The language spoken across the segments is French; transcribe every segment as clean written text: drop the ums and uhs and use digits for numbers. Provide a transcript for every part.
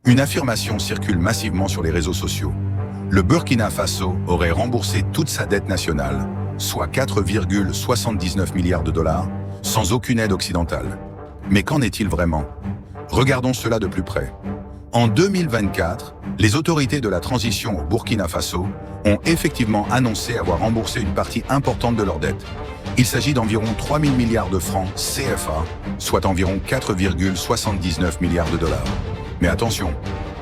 Une affirmation circule massivement sur les réseaux sociaux. Le Burkina Faso aurait remboursé toute sa dette nationale, soit 4,79 milliards de dollars, sans aucune aide occidentale. Mais qu'en est-il vraiment? Regardons cela de plus près. En 2024, les autorités de la transition au Burkina Faso ont effectivement annoncé avoir remboursé une partie importante de leur dette. Il s'agit d'environ 3 000 milliards de francs CFA, soit environ 4,79 milliards de dollars. Mais attention,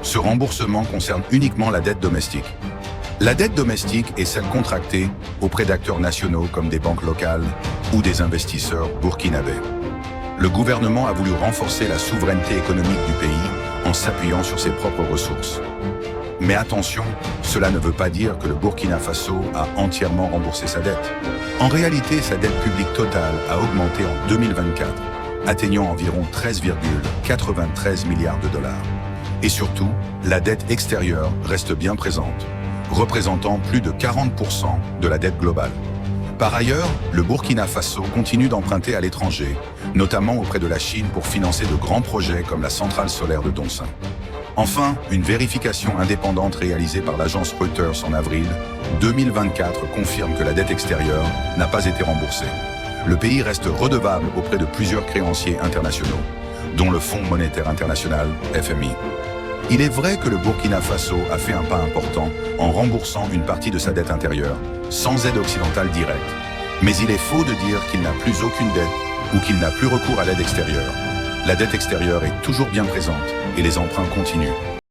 ce remboursement concerne uniquement la dette domestique. La dette domestique est celle contractée auprès d'acteurs nationaux comme des banques locales ou des investisseurs burkinabés. Le gouvernement a voulu renforcer la souveraineté économique du pays en s'appuyant sur ses propres ressources. Mais attention, cela ne veut pas dire que le Burkina Faso a entièrement remboursé sa dette. En réalité, sa dette publique totale a augmenté en 2024, atteignant environ 13,93 milliards de dollars. Et surtout, la dette extérieure reste bien présente, représentant plus de 40% de la dette globale. Par ailleurs, le Burkina Faso continue d'emprunter à l'étranger, notamment auprès de la Chine pour financer de grands projets comme la centrale solaire de Dongsan. Enfin, une vérification indépendante réalisée par l'agence Reuters en avril 2024 confirme que la dette extérieure n'a pas été remboursée. Le pays reste redevable auprès de plusieurs créanciers internationaux, dont le Fonds monétaire international, FMI. Il est vrai que le Burkina Faso a fait un pas important en remboursant une partie de sa dette intérieure, sans aide occidentale directe. Mais il est faux de dire qu'il n'a plus aucune dette ou qu'il n'a plus recours à l'aide extérieure. La dette extérieure est toujours bien présente et les emprunts continuent.